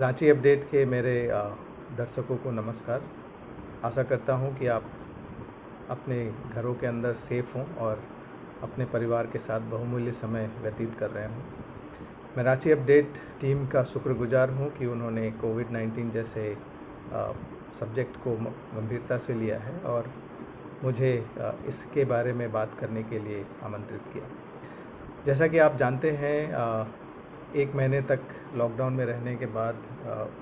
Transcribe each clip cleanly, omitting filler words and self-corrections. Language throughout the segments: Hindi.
रांची अपडेट के मेरे दर्शकों को नमस्कार। आशा करता हूं कि आप अपने घरों के अंदर सेफ़ हों और अपने परिवार के साथ बहुमूल्य समय व्यतीत कर रहे हों। मैं रांची अपडेट टीम का शुक्रगुजार हूं कि उन्होंने कोविड-19 जैसे सब्जेक्ट को गंभीरता से लिया है और मुझे इसके बारे में बात करने के लिए आमंत्रित किया। जैसा कि आप जानते हैं, 1 महीने तक लॉकडाउन में रहने के बाद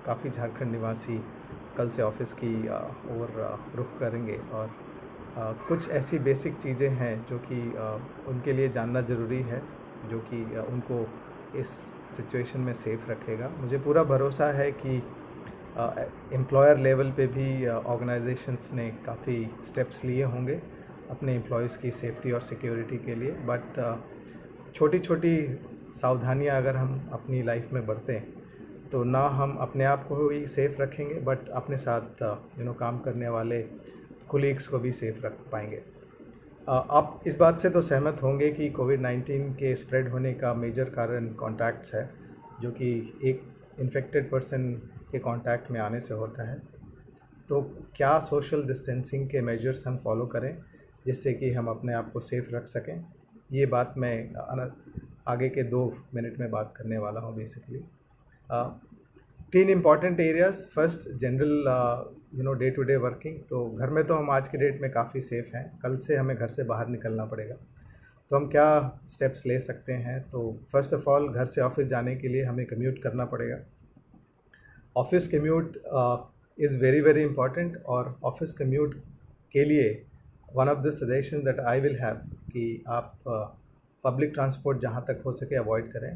काफ़ी झारखंड निवासी कल से ऑफिस की ओर रुख करेंगे और कुछ ऐसी बेसिक चीज़ें हैं जो कि उनके लिए जानना ज़रूरी है, जो कि उनको इस सिचुएशन में सेफ़ रखेगा। मुझे पूरा भरोसा है कि एम्प्लॉयर लेवल पे भी ऑर्गेनाइजेशंस ने काफ़ी स्टेप्स लिए होंगे अपने एम्प्लॉयज़ की सेफ्टी और सिक्योरिटी के लिए, बट छोटी छोटी सावधानियां अगर हम अपनी लाइफ में बरतें तो ना हम अपने आप को ही सेफ़ रखेंगे बट अपने साथ काम करने वाले कोलीग्स को भी सेफ़ रख पाएंगे। आप इस बात से तो सहमत होंगे कि कोविड-19 के स्प्रेड होने का मेजर कारण कॉन्टैक्ट्स है, जो कि एक इन्फेक्टेड पर्सन के कांटेक्ट में आने से होता है। तो क्या सोशल डिस्टेंसिंग के मेजर्स हम फॉलो करें जिससे कि हम अपने आप को सेफ़ रख सकें, ये बात मैं आगे के 2 मिनट में बात करने वाला हूँ। Basically 3 important areas. First, general day to day working. तो घर में तो हम आज के डेट में काफ़ी सेफ़ हैं, कल से हमें घर से बाहर निकलना पड़ेगा, तो हम क्या स्टेप्स ले सकते हैं। तो फर्स्ट ऑफ ऑल, घर से ऑफिस जाने के लिए हमें कम्यूट करना पड़ेगा। Office commute is very very important, और ऑफिस कम्यूट के लिए one of the suggestion that I will have कि आप पब्लिक ट्रांसपोर्ट जहाँ तक हो सके अवॉइड करें।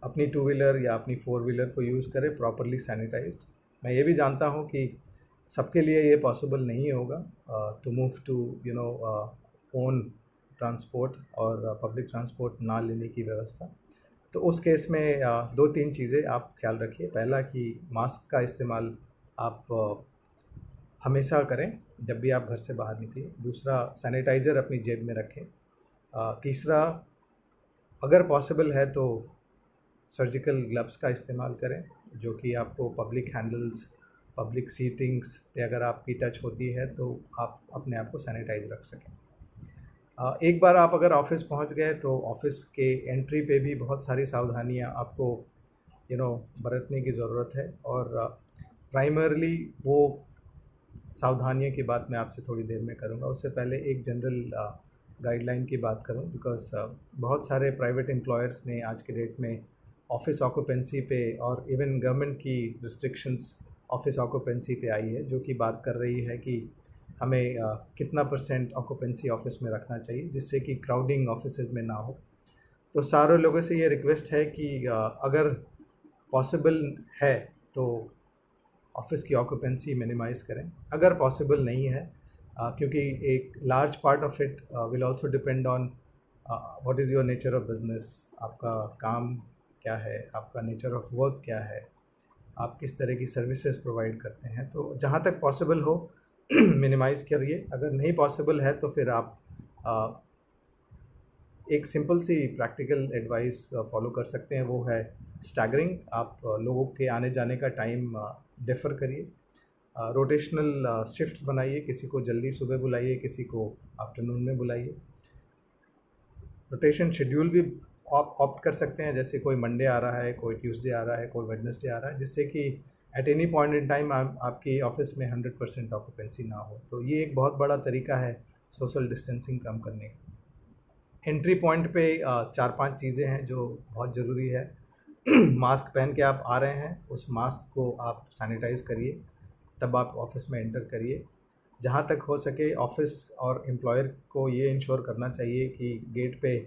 अपनी 2 व्हीलर या अपनी 4 व्हीलर को यूज़ करें प्रॉपरली सैनिटाइज्ड। मैं ये भी जानता हूँ कि सबके लिए ये पॉसिबल नहीं होगा to move to own transport और पब्लिक ट्रांसपोर्ट ना लेने की व्यवस्था। तो उस केस में 2-3 चीज़ें आप ख्याल रखिए। पहला कि मास्क का इस्तेमाल आप हमेशा करें जब भी आप घर से बाहर निकलें। दूसरा, सैनिटाइज़र अपनी जेब में रखें। तीसरा, अगर पॉसिबल है तो सर्जिकल ग्लव्स का इस्तेमाल करें, जो कि आपको पब्लिक हैंडल्स, पब्लिक सीटिंग्स पे अगर आपकी टच होती है तो आप अपने आप को सैनिटाइज रख सकें। एक बार आप अगर ऑफिस पहुंच गए तो ऑफिस के एंट्री पे भी बहुत सारी सावधानियां आपको बरतने की ज़रूरत है, और प्राइमरली वो सावधानियों की बात मैं आपसे थोड़ी देर में करूंगा। उससे पहले एक जनरल गाइडलाइन की बात करूं, बिकॉज बहुत सारे प्राइवेट एम्प्लॉयर्स ने आज के डेट में ऑफिस ऑक्यूपेंसी पे और इवन गवर्नमेंट की रिस्ट्रिक्शंस ऑफिस ऑक्यूपेंसी पे आई है, जो कि बात कर रही है कि हमें कितना % ऑक्यूपेंसी ऑफिस में रखना चाहिए जिससे कि क्राउडिंग ऑफिसेज में ना हो। तो सारे लोगों से ये रिक्वेस्ट है कि अगर पॉसिबल है तो ऑफिस की ऑक्यूपेंसी मिनिमाइज़ करें। अगर पॉसिबल नहीं है, क्योंकि एक large part of it will also depend on what is your nature of business. आपका काम क्या है, आपका नेचर ऑफ वर्क क्या है, आप किस तरह की सर्विसेज प्रोवाइड करते हैं। तो जहाँ तक पॉसिबल हो मिनिमाइज़ करिए। अगर नहीं पॉसिबल है तो फिर आप एक सिंपल सी प्रैक्टिकल एडवाइस फॉलो कर सकते हैं, वो है स्टैगरिंग। आप लोगों के आने जाने का टाइम डिफ़र करिए, रोटेशनल शिफ्ट्स बनाइए, किसी को जल्दी सुबह बुलाइए, किसी को आफ्टरनून में बुलाइए। रोटेशन शेड्यूल भी आप ऑप्ट कर सकते हैं, जैसे कोई मंडे आ रहा है, कोई ट्यूसडे आ रहा है, कोई वेडनेसडे आ रहा है, जिससे कि at any point in time आपकी ऑफिस में 100% ऑक्यूपेंसी ना हो। तो ये एक बहुत बड़ा तरीका है सोशल डिस्टेंसिंग कम करने का। एंट्री पॉइंट पे 4-5 चीज़ें हैं जो बहुत ज़रूरी है। मास्क पहन के आप आ रहे हैं, उस मास्क को आप सैनिटाइज़ करिए, तब आप ऑफिस में एंटर करिए। जहाँ तक हो सके ऑफिस और एम्प्लॉयर को ये इंश्योर करना चाहिए कि गेट पे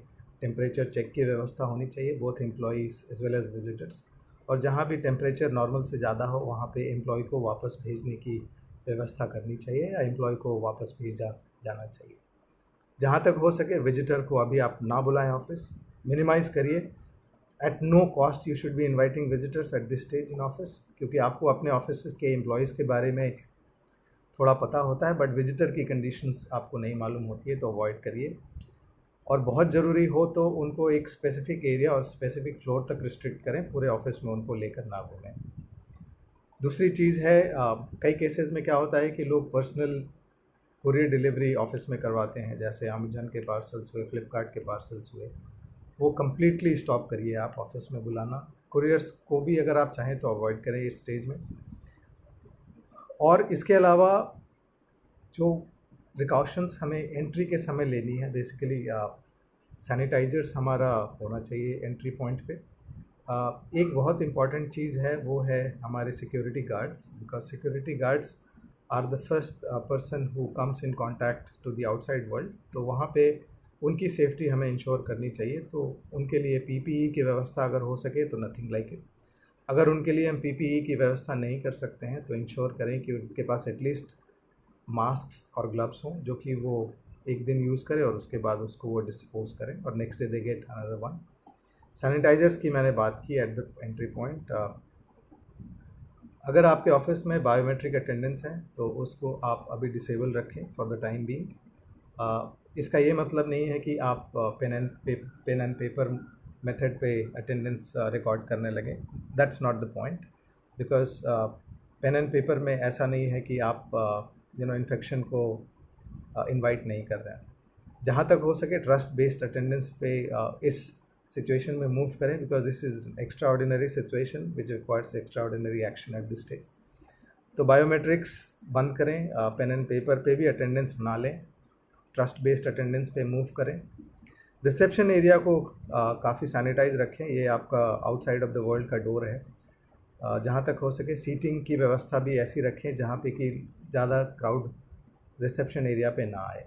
टेम्परेचर चेक की व्यवस्था होनी चाहिए, both employees as well as visitors. और जहाँ भी टेम्परेचर नॉर्मल से ज़्यादा हो वहाँ पे एम्प्लॉय को वापस भेजने की व्यवस्था करनी चाहिए या एम्प्लॉय को वापस भेजा जाना चाहिए। जहाँ तक हो सके विजिटर को अभी आप ना बुलाएं, ऑफिस मिनिमाइज़ करिए। At no cost you should be inviting visitors at this stage in office, क्योंकि आपको अपने ऑफिस के एम्प्लॉयज़ के बारे में थोड़ा पता होता है, बट विजिटर की कंडीशंस आपको नहीं मालूम होती है, तो अवॉइड करिए। और बहुत ज़रूरी हो तो उनको एक स्पेसिफिक एरिया और स्पेसिफिक फ्लोर तक रिस्ट्रिक्ट करें, पूरे ऑफिस में उनको लेकर ना घूमें। दूसरी चीज़ है, कई केसेस में क्या होता है कि लोग पर्सनल कुरियर डिलीवरी ऑफिस में करवाते हैं, जैसे अमेजन के पार्सल्स हुए, फ्लिपकार्ट के पार्सल्स हुए। वो कम्प्लीटली स्टॉप करिए आप ऑफिस में बुलाना। कुरियर्स को भी अगर आप चाहें तो अवॉइड करें इस स्टेज में। और इसके अलावा जो प्रिकॉशंस हमें एंट्री के समय लेनी है, बेसिकली सैनिटाइजर्स हमारा होना चाहिए एंट्री पॉइंट पे। एक बहुत इम्पॉर्टेंट चीज़ है, वो है हमारे security guards, because security guards are the first person who comes in contact to the outside world. तो वहाँ पे उनकी सेफ्टी हमें इंश्योर करनी चाहिए। तो उनके लिए पीपीई की व्यवस्था अगर हो सके तो नथिंग लाइक इट। अगर उनके लिए हम पीपीई की व्यवस्था नहीं कर सकते हैं तो इंश्योर करें कि उनके पास एटलीस्ट मास्क और ग्लव्स हों, जो कि वो एक दिन यूज़ करें और उसके बाद उसको वो डिस्पोज करें और next day they get another one. Sanitizers की मैंने बात की एट द एंट्री पॉइंट। अगर आपके ऑफिस में बायोमेट्रिक अटेंडेंस है तो उसको आप अभी डिसेबल रखें फॉर द टाइम बीइंग। इसका ये मतलब नहीं है कि आप पेन एंड पेपर मेथड पे अटेंडेंस रिकॉर्ड करने लगें। That's not the point, because pen and paper में ऐसा नहीं है कि आप इन्फेक्शन को इनवाइट नहीं कर रहे हैं। जहाँ तक हो सके ट्रस्ट बेस्ड अटेंडेंस पे इस सिचुएशन में मूव करें, because this is extra ordinary situation which requires extra ordinary action at this stage. तो बायोमेट्रिक्स बंद करें, पेन एंड पेपर पे भी अटेंडेंस ना लें, ट्रस्ट बेस्ड अटेंडेंस पे मूव करें। रिसेप्शन एरिया को काफ़ी सैनिटाइज रखें, ये आपका आउटसाइड ऑफ द वर्ल्ड का डोर है। जहाँ तक हो सके सीटिंग की व्यवस्था भी ऐसी रखें जहाँ पे कि ज़्यादा क्राउड रिसेप्शन एरिया पे ना आए।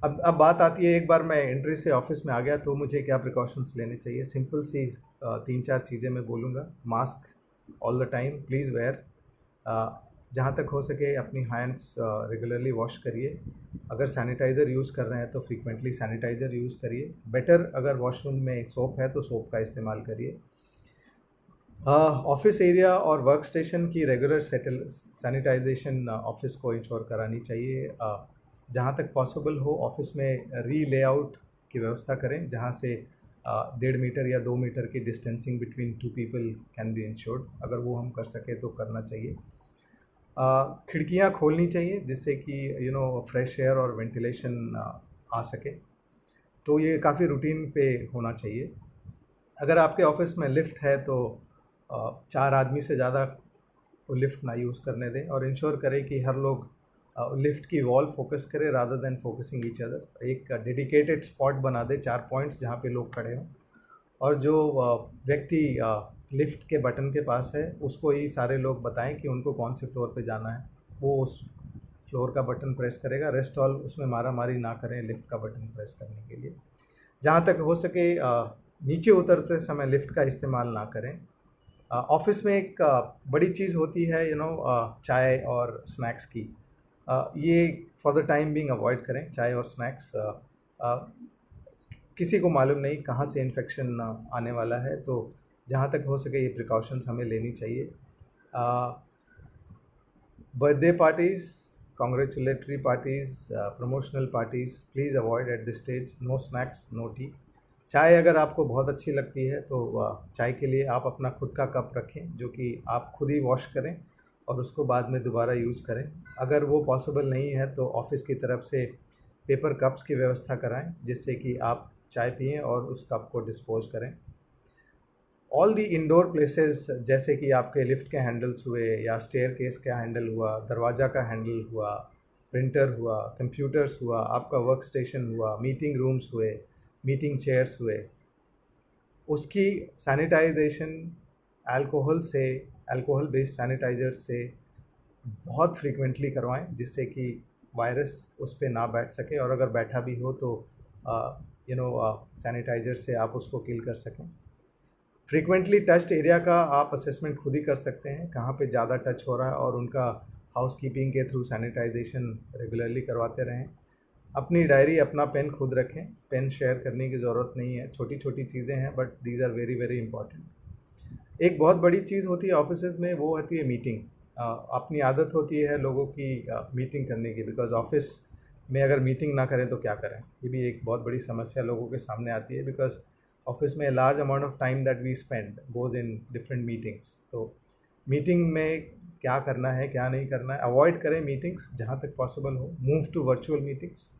अब बात आती है, एक बार मैं एंट्री से ऑफिस में आ गया तो मुझे क्या प्रिकॉशंस लेने चाहिए। सिंपल सी 3-4 चीज़ें मैं बोलूँगा। Mask all the time please where. जहाँ तक हो सके अपनी हैंड्स रेगुलरली वॉश करिए। अगर सैनिटाइज़र यूज़ कर रहे हैं तो फ्रीक्वेंटली सैनिटाइज़र यूज़ करिए। बेटर अगर वॉशरूम में सोप है तो सोप का इस्तेमाल करिए। ऑफिस एरिया और वर्क स्टेशन की रेगुलर सैनिटाइजेशन ऑफिस को इंश्योर करानी चाहिए। जहाँ तक पॉसिबल हो ऑफिस में री-लेआउट की व्यवस्था करें, जहाँ से 1.5 मीटर या 2 मीटर की distancing between 2 people can be insured. अगर वो हम कर सके तो करना चाहिए। खिड़कियाँ खोलनी चाहिए जिससे कि फ्रेश एयर और वेंटिलेशन आ सके। तो ये काफ़ी रूटीन पे होना चाहिए। अगर आपके ऑफिस में लिफ्ट है तो 4 आदमी से ज़्यादा को लिफ्ट ना यूज़ करने दें और इंश्योर करें कि हर लोग लिफ्ट की वॉल फोकस करें rather than focusing each other. एक डेडिकेटेड स्पॉट बना दें, 4 पॉइंट्स जहाँ पे लोग खड़े हों, और जो व्यक्ति लिफ्ट के बटन के पास है उसको ही सारे लोग बताएं कि उनको कौन से फ्लोर पे जाना है। वो उस फ्लोर का बटन प्रेस करेगा। रेस्ट ऑल उसमें मारा मारी ना करें लिफ्ट का बटन प्रेस करने के लिए। जहाँ तक हो सके नीचे उतरते समय लिफ्ट का इस्तेमाल ना करें। ऑफिस में एक बड़ी चीज़ होती है चाय और स्नैक्स की। ये for the time being avoid करें चाय और स्नैक्स। किसी को मालूम नहीं कहाँ से इन्फेक्शन आने वाला है, तो जहाँ तक हो सके ये प्रिकॉशंस हमें लेनी चाहिए। Birthday parties, congratulatory parties, promotional parties please avoid at this stage. No snacks, no tea. चाय अगर आपको बहुत अच्छी लगती है तो चाय के लिए आप अपना खुद का कप रखें जो कि आप खुद ही वॉश करें और उसको बाद में दोबारा यूज़ करें। अगर वो पॉसिबल नहीं है तो ऑफिस की तरफ से पेपर कप्स की व्यवस्था कराएं जिससे कि आप चाय पिएं और उस कप को डिस्पोज करें। ऑल दी इंडोर प्लेसेस जैसे कि आपके लिफ्ट के हैंडल्स हुए या स्टेयर केस का हैंडल हुआ, दरवाज़ा का हैंडल हुआ, प्रिंटर हुआ, कंप्यूटर्स हुआ, आपका वर्क स्टेशन हुआ, मीटिंग रूम्स हुए, मीटिंग चेयर्स हुए, उसकी सैनिटाइजेशन अल्कोहल बेस्ड सैनिटाइज़र से बहुत फ्रीक्वेंटली करवाएं जिससे कि वायरस उस पर ना बैठ सके, और अगर बैठा भी हो तो सैनिटाइज़र से आप उसको किल कर सकें। फ्रीक्वेंटली टच्ड एरिया का आप असेसमेंट खुद ही कर सकते हैं, कहाँ पे ज़्यादा टच हो रहा है, और उनका हाउसकीपिंग के थ्रू सैनिटाइजेशन रेगुलरली करवाते रहें। अपनी डायरी, अपना पेन खुद रखें, पेन शेयर करने की ज़रूरत नहीं है। छोटी छोटी चीज़ें हैं but these are very very important. एक बहुत बड़ी चीज़ होती है ऑफिसेज़ में, वो होती है मीटिंग। अपनी आदत होती है लोगों की मीटिंग करने की, बिकॉज ऑफिस में अगर मीटिंग ना करें तो क्या करें, ये भी एक बहुत बड़ी समस्या लोगों के सामने आती है, बिकॉज ऑफिस में large amount of time that we spend goes in different meetings. तो मीटिंग में क्या करना है क्या नहीं करना है, अवॉइड करें मीटिंग्स जहाँ तक पॉसिबल हो, move to virtual meetings,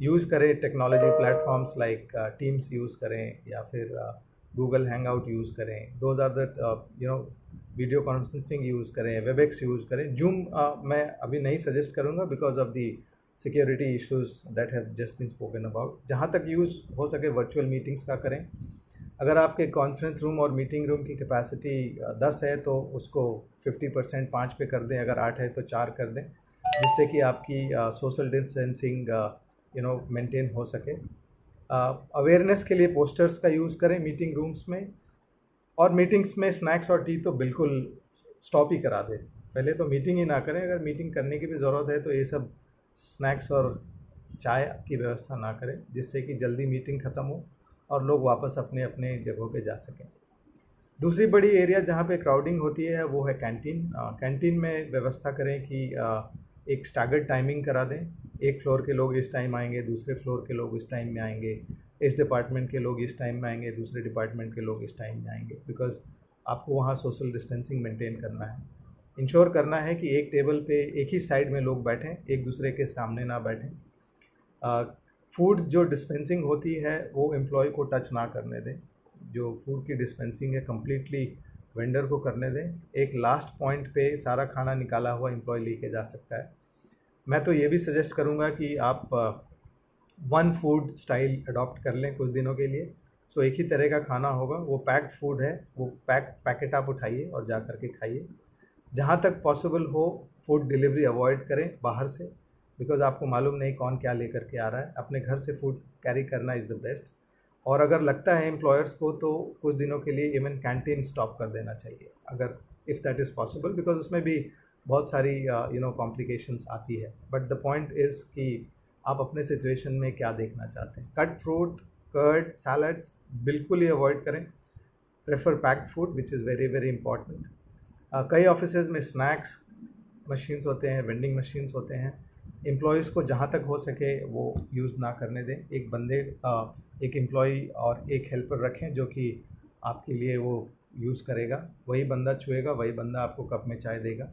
use करें technology platforms like Teams use करें या फिर गूगल हैंग आउट यूज़ करें, those are the video conferencing use करें, वेबएक्स यूज़ करें। जूम मैं अभी नहीं सजेस्ट करूँगा because of the security issues that have just been spoken about. जहाँ तक यूज़ हो सके वर्चुअल मीटिंग्स का करें। अगर आपके कॉन्फ्रेंस रूम और मीटिंग रूम की कैपेसिटी 10 है तो उसको 50% 5 पे कर दें, अगर 8 है तो 4 कर दें, जिससे कि आपकी सोशल डिस्टेंसिंग मेंटेन हो सके। अवेयरनेस के लिए पोस्टर्स का यूज़ करें मीटिंग रूम्स में, और मीटिंग्स में स्नैक्स और टी तो बिल्कुल स्टॉप ही करा दें। पहले तो मीटिंग ही ना करें, अगर मीटिंग करने की भी ज़रूरत है तो ये सब स्नैक्स और चाय की व्यवस्था ना करें, जिससे कि जल्दी मीटिंग ख़त्म हो और लोग वापस अपने अपने जगहों पे जा सकें। दूसरी बड़ी एरिया जहाँ पे क्राउडिंग होती है वो है कैंटीन। कैंटीन में व्यवस्था करें कि एक स्टैगर्ड टाइमिंग करा दें, एक फ्लोर के लोग इस टाइम आएंगे, दूसरे फ्लोर के लोग इस टाइम में आएंगे, इस डिपार्टमेंट के लोग इस टाइम में आएंगे, दूसरे डिपार्टमेंट के लोग इस टाइम में आएंगे, बिकॉज आपको वहाँ सोशल डिस्टेंसिंग मेंटेन करना है। इंश्योर करना है कि एक टेबल पे एक ही साइड में लोग बैठें, एक दूसरे के सामने ना बैठें। फूड जो डिस्पेंसिंग होती है वो एम्प्लॉय को टच ना करने दें, जो फूड की डिस्पेंसिंग है कम्प्लीटली वेंडर को करने दें। एक लास्ट पॉइंट पे सारा खाना निकाला हुआ एम्प्लॉय लेके जा सकता है। मैं तो ये भी सजेस्ट करूँगा कि आप वन फूड स्टाइल अडॉप्ट कर लें कुछ दिनों के लिए। सो एक ही तरह का खाना होगा, वो पैक्ड फूड है, वो पैकेट आप उठाइए और जा कर के खाइए। जहाँ तक पॉसिबल हो फूड डिलीवरी अवॉइड करें बाहर से, बिकॉज आपको मालूम नहीं कौन क्या लेकर के आ रहा है। अपने घर से फूड कैरी करना इज़ द बेस्ट। और अगर लगता है एम्प्लॉयर्स को तो कुछ दिनों के लिए इवन कैंटीन स्टॉप कर देना चाहिए, अगर if that is possible, because उसमें भी बहुत सारी कॉम्प्लिकेशंस आती है। बट द पॉइंट इज़ कि आप अपने सिचुएशन में क्या देखना चाहते हैं। कट फ्रूट, कर्ड, सैलड्स बिल्कुल ही अवॉइड करें। Prefer packed food which is very very important. कई ऑफिसेज में स्नैक्स मशीन्स होते हैं, वेंडिंग मशीन्स होते हैं, एम्प्लॉयज़ को जहाँ तक हो सके वो यूज़ ना करने दें। एक एम्प्लॉय और एक हेल्पर रखें जो कि आपके लिए वो यूज़ करेगा, वही बंदा छुएगा, वही बंदा आपको कप में चाय देगा।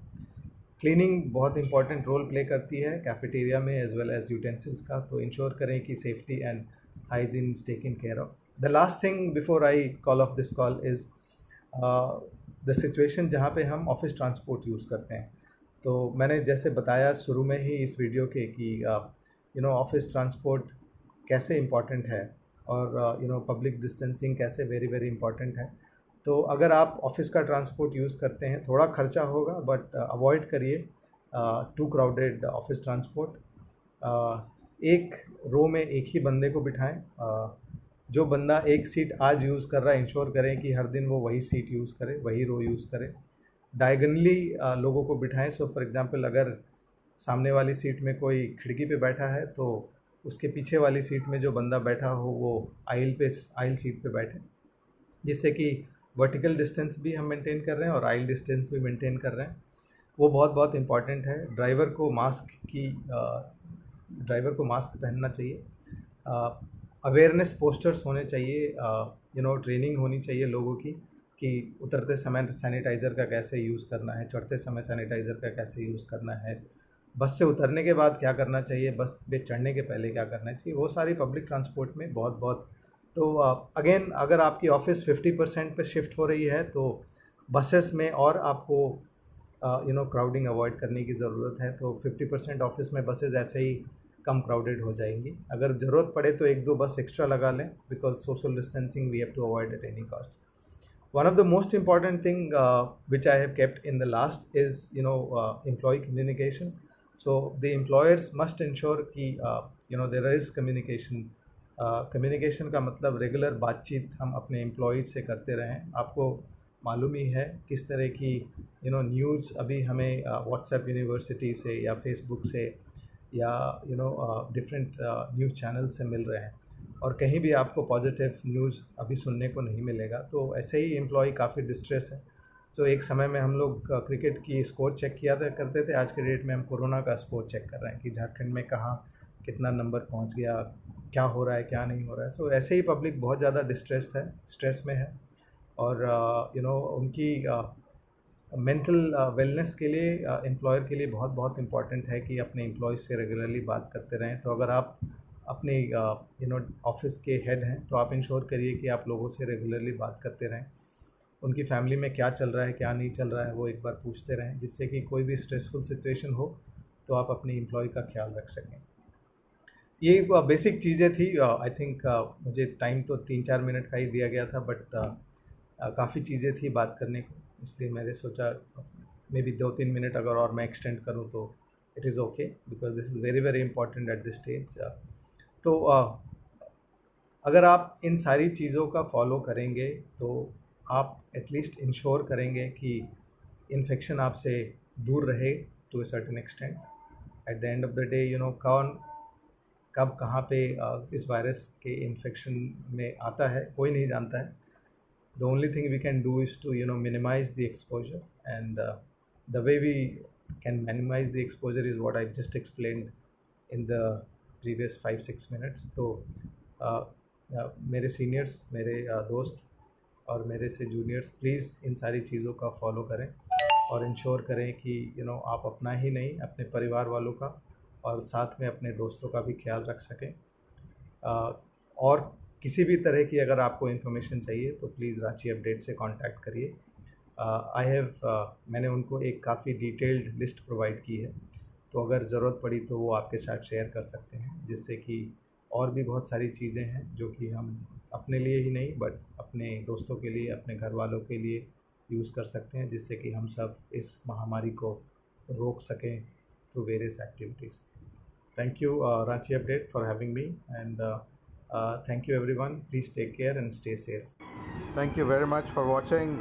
क्लीनिंग बहुत इंपॉर्टेंट रोल प्ले करती है कैफेटेरिया में एज वेल एज यूटेंसिल्स का, तो इंश्योर करें कि safety and hygiene is taken care of. The last thing before I call of this call is the situation जहाँ पे हम ऑफिस ट्रांसपोर्ट यूज़ करते हैं। तो मैंने जैसे बताया शुरू में ही इस वीडियो के कि ऑफिस ट्रांसपोर्ट कैसे इम्पॉर्टेंट है और पब्लिक डिस्टेंसिंग कैसे वेरी वेरी इंपॉर्टेंट है। तो अगर आप ऑफिस का ट्रांसपोर्ट यूज़ करते हैं, थोड़ा खर्चा होगा बट अवॉइड करिए टू क्राउडेड ऑफिस ट्रांसपोर्ट। एक रो में एक ही बंदे को बिठाएं। जो बंदा एक सीट आज यूज़ कर रहा है इंश्योर करें कि हर दिन वो वही सीट यूज़ करे, वही रो यूज़ करे। डायगनली लोगों को बिठाएं। सो फॉर एग्जांपल अगर सामने वाली सीट में कोई खिड़की पे बैठा है तो उसके पीछे वाली सीट में जो बंदा बैठा हो वो आइल सीट पे बैठे, जिससे कि वर्टिकल डिस्टेंस भी हम मेंटेन कर रहे हैं और आइल डिस्टेंस भी मेंटेन कर रहे हैं। वो बहुत बहुत इम्पॉर्टेंट है। ड्राइवर को मास्क पहनना चाहिए। अवेयरनेस पोस्टर्स होने चाहिए, ट्रेनिंग होनी चाहिए लोगों की कि उतरते समय सैनिटाइज़र का कैसे यूज़ करना है, चढ़ते समय सैनिटाइज़र का कैसे यूज़ करना है, बस से उतरने के बाद क्या करना चाहिए, बस पे चढ़ने के पहले क्या करना चाहिए। वो सारी पब्लिक ट्रांसपोर्ट में बहुत बहुत। तो अगेन अगर आपकी ऑफिस 50% पे शिफ्ट हो रही है तो बसेस में और आपको क्राउडिंग अवॉइड करने की ज़रूरत है। तो 50% ऑफिस में बसेस ऐसे ही कम क्राउडेड हो जाएंगी। अगर ज़रूरत पड़े तो एक दो बस एक्स्ट्रा लगा लें, because social distancing we have to avoid at any cost. One of the most important thing which I have kept in the last is employee communication. So the employers must ensure कि there is communication. Communication का मतलब रेगुलर बातचीत हम अपने एम्प्लॉयज़ से करते रहें। आपको मालूम ही है किस तरह की न्यूज़ अभी हमें व्हाट्सएप यूनिवर्सिटी से या फेसबुक से या डिफरेंट न्यूज़ चैनल से मिल रहे हैं, और कहीं भी आपको पॉजिटिव न्यूज़ अभी सुनने को नहीं मिलेगा। तो ऐसे ही एम्प्लॉय काफ़ी डिस्ट्रेस है। तो एक समय में हम लोग क्रिकेट की स्कोर चेक किया था करते थे, आज के डेट में हम कोरोना का स्कोर चेक कर रहे हैं कि झारखंड में कहाँ कितना नंबर पहुंच गया, क्या हो रहा है क्या नहीं हो रहा है। सो ऐसे ही पब्लिक बहुत ज़्यादा डिस्ट्रेस है, स्ट्रेस में है। और उनकी मेंटल वेलनेस के लिए एम्प्लॉयर के लिए बहुत बहुत इम्पॉर्टेंट है कि अपने एम्प्लॉयज़ से रेगुलरली बात करते रहें। तो अगर आप अपने ऑफिस के हेड हैं तो आप इंश्योर करिए कि आप लोगों से रेगुलरली बात करते रहें, उनकी फैमिली में क्या चल रहा है क्या नहीं चल रहा है वो एक बार पूछते रहें, जिससे कि कोई भी स्ट्रेसफुल सिचुएशन हो तो आप अपने एम्प्लॉय का ख्याल रख सकें। ये बेसिक चीज़ें थी। आई थिंक मुझे टाइम तो 3-4 मिनट का ही दिया गया था, बट काफ़ी चीज़ें थी बात करने को, इसलिए मैंने सोचा मे बी 2-3 मिनट अगर और मैं एक्सटेंड करूँ तो it is okay, because this is very very important at this stage. तो अगर आप इन सारी चीज़ों का फॉलो करेंगे तो आप एटलीस्ट इंश्योर करेंगे कि इन्फेक्शन आपसे दूर रहे to a certain extent. At the end of the day कौन कब कहाँ पे इस वायरस के इन्फेक्शन में आता है कोई नहीं जानता है। The only thing we can do is to minimize the exposure, and the way we can minimize the exposure is what I just explained in the previous 5-6 minutes. तो मेरे सीनियर्स, मेरे दोस्त और मेरे से जूनियर्स प्लीज़ इन सारी चीज़ों का फॉलो करें और इंश्योर करें कि आप अपना ही नहीं अपने परिवार वालों का और साथ में अपने दोस्तों का भी ख्याल रख सकें। और किसी भी तरह की अगर आपको इन्फॉर्मेशन चाहिए तो प्लीज़ रांची अपडेट से कांटेक्ट करिए। मैंने उनको एक काफ़ी डिटेल्ड लिस्ट प्रोवाइड की है, तो अगर ज़रूरत पड़ी तो वो आपके साथ शेयर कर सकते हैं, जिससे कि और भी बहुत सारी चीज़ें हैं जो कि हम अपने लिए ही नहीं बट अपने दोस्तों के लिए, अपने घर वालों के लिए यूज़ कर सकते हैं, जिससे कि हम सब इस महामारी को रोक सकें through various activities. Thank you, Ranchi Update, for having me, and thank you everyone. Please take care and stay safe. Thank you very much for watching.